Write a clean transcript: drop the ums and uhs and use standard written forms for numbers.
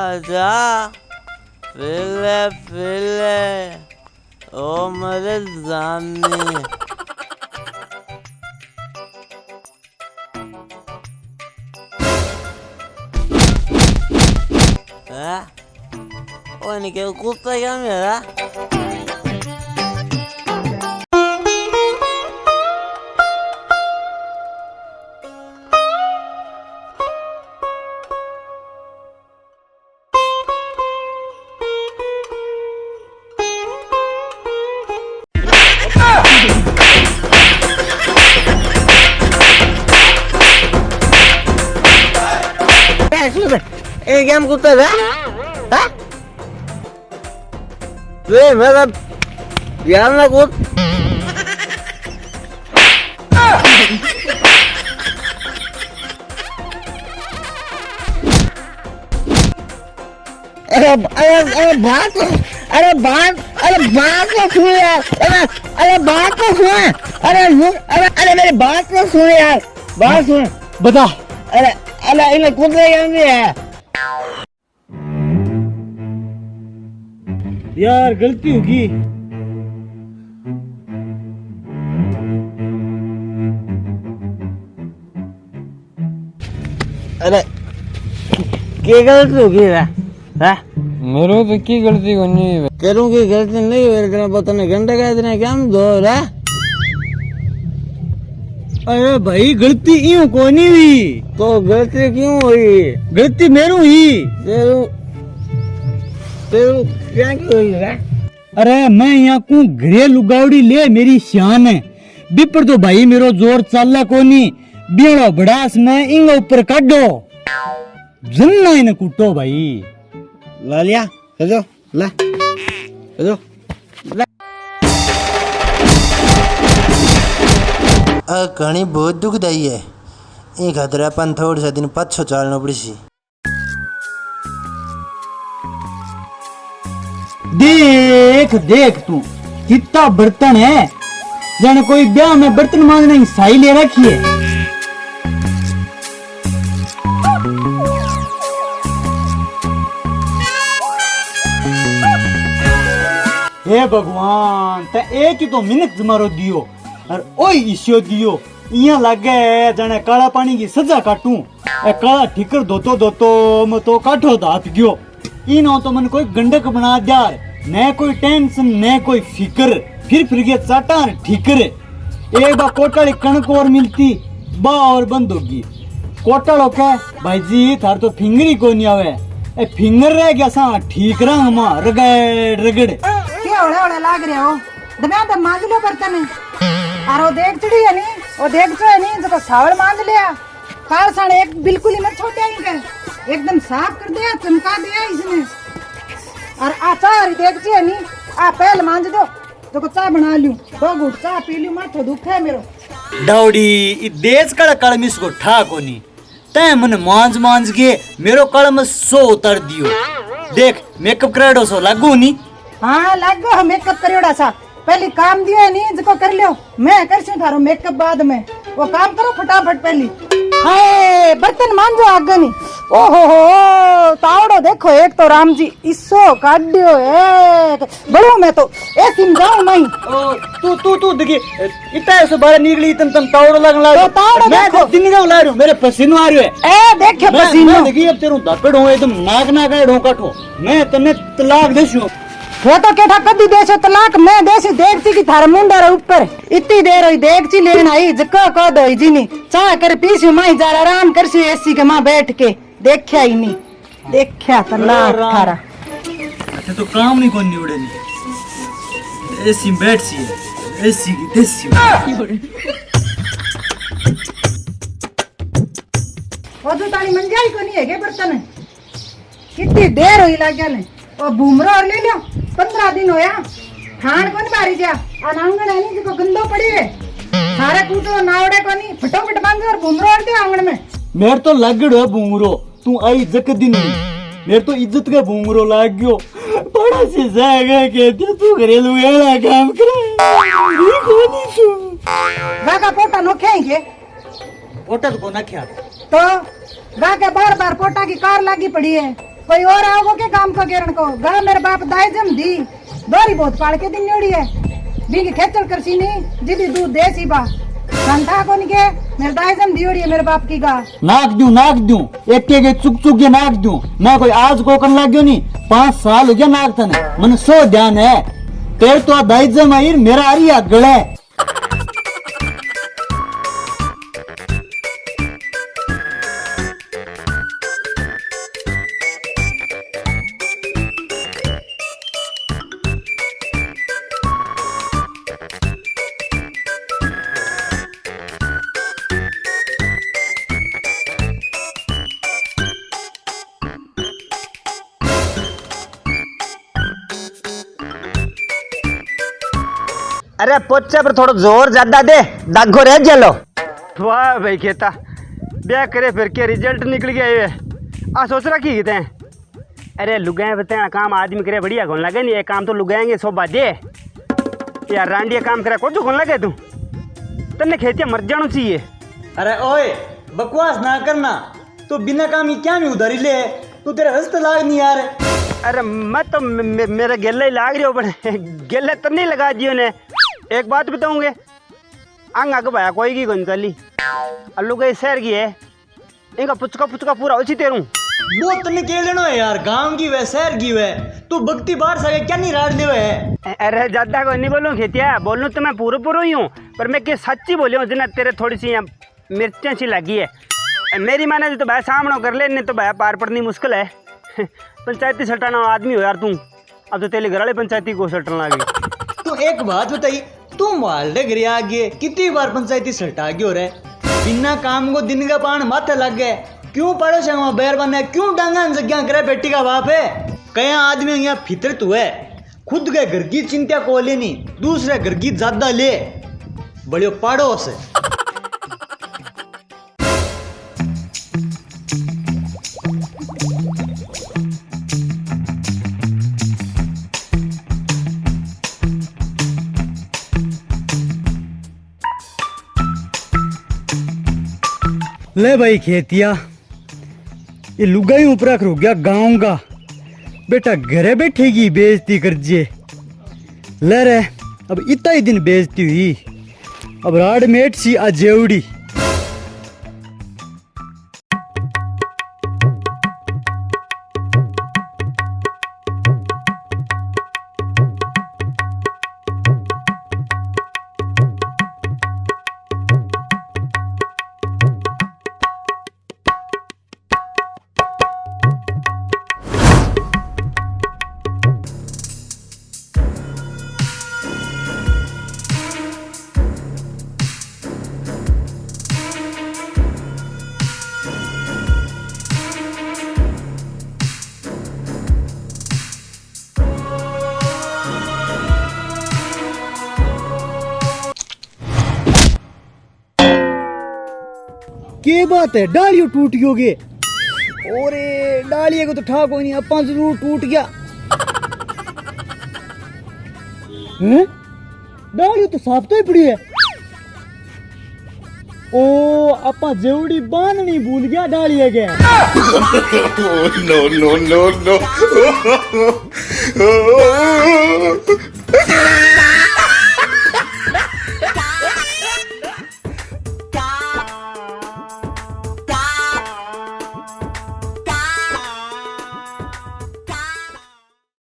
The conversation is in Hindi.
आजा फिले फिले ओ मेरे जानी ओ निकल कुत्ता क्या मेरा एक गेम कुत्ता था मेरा यार ना कूद अरे मेरी बात तो सुन यार बात सुन बता। अरे इन्हें कूदने है यार गलती होगी। अरे क्या गलती होगी मेरे तो की गलती करनी है करूँ की गलती नहीं हुई तेरा पता नहीं घंटे का इतने क्या हम दो रहा अरे भाई गलती यूं को नहीं हुई तो गलती क्यों हुई गलती मेरू ही तेरू तेरू क्या क्यों हुई है अरे मैं यहाँ को घरेलू गावड़ी ले मेरी शान है बिपर तो भाई मेरो जोर चाला कोनी बियड़ो बड़ास में इंग ऊपर काटो जन्ना इन्हें कुटो भाई ला लिया चलो ला चलो घणी बहुत दुखदाई है ये खातर अपन थोड़ी सा दिन पाछो चालना पड़ी सी देख देख तू कितना बर्तन है जाने कोई ब्याह में बर्तन मांगने की साई ले रखी है। हे भगवान ते एक ही तो मिनट मारो दियो और ओई इश्यो दियो इया लगे जाने काला पानी की सजा काटू ए काला ठिकर धोतो धोतो मैं तो काठो दात गयो इनो तो मन कोई गंडक बना दिया न कोई टेंशन न कोई फिर गया चाटा ठीकर एक बार कोटाली कणक और मिलती बा और बंद होगी कोटालो क्या भाई जी थार तो फिंगर ही को नहीं आवे ए फिंगर रह गया सा ठीक रंग मा रगड़ रगड़ क्या ओले ओले लाग रहे हो दमे तो मांज लो बर्तन और वो देख चढ़ी है नी वो देख चो है नी जो सावल मांज लिया काल साढ़े एक बिल्कुल ही मत छोटे इनके एकदम साफ कर दिया चमका दिया इसने और आचार देख चो है नी आ पहले मांज दो तो चाय बना लूं 2 घूंट चाय पी लूं माथो दुख है मेरो डाउडी देश कड़ कड़मिस को ठा कोनी तै मन मांज मांज के मेरो कड़म 100 उतर दियो देख मेकअप कराडो सो लागू नी हाँ लागो मेकअप करियोड़ा सा पहली काम दियो है नी जको कर लियो मैं करसी थारो मेकअप बाद में वो काम करो फटाफट पहली हाय बर्तन मांजो आगे नी ओहो हो तावड़ो देखो एक तो राम जी इसो काड्यो एक बड़ो मैं तो ए समझाऊं नहीं तू देखी इतना ऐसे बाहर निकली तम तावड़ो लगन ला तो तावड़ो मैं देखो दिन जाऊं ला रही हूं मेरे पसीनो आ रही है ए देखो पसीनो देखी अब तेरू धपड़ हो एकदम नाक ना का ढोका ठो मैं तने तलाक देसू वो तो केठा कदी देसो तलाक मैं देसी देखती कि थारे मुंडा रे ऊपर इतनी देर हुई देखती लेन आई जको को दई जीनी चाह कर पीसी माई जा आराम करसी एसी के मां बैठ के देखया ही नहीं देखया तलाक थारा अच्छा तो काम नहीं कोनी उड़े नहीं एसी बैठ सी है एसी की देसी वो जो तारी मंजाई को नहीं है के बर्तन कितनी देर हुई लाग्या ने ओ बूमरा और ले लियो 15 दिन होया खान कोनी बारी जा आंगन है नहीं जो गंदो पड़ी है सारे कूटो नावड़े कोनी फटाफट बांध और बूमरा और दे आंगन में मेरे तो लगड़ो बूमरो तू आई जक दिन मेरे तो इज्जत का बूमरो लाग गयो बड़ा से जाएगा के तू घरेलू एड़ा काम करे कोनी सु गाका पोटा नो खेंगे पोटा तो कोना ख्या तो गाके बार-बार पोटा की कार लागी पड़ी है कोई और आओगे के काम का गेरण को गा मेरे बाप दाई जम दी दोरी बहुत पाल के दिन जोड़ी है बीगी खेचल कर सी नहीं जिदी दूध दे सी बा संता को नहीं के मेरे दाई जम दियोड़ी है मेरे बाप की गा नाक दूं एक के चुक चुक के नाक दूं मैं कोई आज को करने लग गयो नहीं 5 साल हो गया नाक तने मन सो ध्यान है तेरे तो दाई जम आई मेरा आरिया गले अरे पोचे पर थोड़ा जोर ज्यादा दे दागो रह चलो। वाह भाई खेता ब्याह करे फिर के रिजल्ट निकल गया ये आ सोच रखी कहते हैं। अरे लुगाए बताए काम आदमी करे बढ़िया कौन लगे नहीं ये काम तो लुगाएंगे सोबा दे यार रांडिया काम करे कुछ कौन लगे तू तन्ने खेतिया मर जाना चाहिए। अरे ओए बकवास ना करना तो बिना काम की क्या में उधारी ले तू तेरा हस्त लाग नहीं यार। अरे मैं तो मेरे गेले ही लाग रही हो बड़े गेले तो नहीं लगा जियो ने। एक बात बताऊंगे अंग आगे भाया कोई की कौन चली अल्लू के शहर की है इनका पुचका पूरा उसी तेरू वो तने के लेनो है यार गांव की वे शहर की वे तू भक्ति बाहर सके क्या नहीं राड लेवे है। अरे ज्यादा कोई नहीं बोलूँ खेतिया बोलूँ तो मैं पूरा ही हूँ पर मैं क्या सच्ची बोली हूँ जिन्हें तेरे थोड़ी सी मिर्चें सी लगी है मेरी माने तो भाई सामना कर ले नहीं तो भाई पार पड़नी मुश्किल है। पंचायती सटाना आदमी हो यार तू अब तो तेरे घर वाले पंचायती को सटना लगी। तू एक बात बताई तू मालडे घर आगे कितनी बार पंचायती सटा गयो रे बिना काम को दिन का पान माथे लग गए क्यों पड़ो से वहां बैर बने क्यों डांगा जग्या करे बेटी का बाप है कया आदमी यहाँ फितरत हुए खुद के घर की चिंता को लेनी दूसरे घर की ज्यादा ले बड़ियो पाड़ो से। ले भाई खेतिया ये लुगाई ऊपर हो गया गाँव का बेटा घरे बैठेगी बेइज्जती कर जे ले रे अब इतना ही दिन बेइज्जती हुई अब राडमेट सी अजेवड़ी के बात है डालियों टूट गयोगे और डालिए को तो ठा कोई नहीं अपा जरूर टूट गया हैं डालियों तो साफ तो ही पड़ी है ओ अपा जेवड़ी बांधनी भूल गया डालिए गया। no.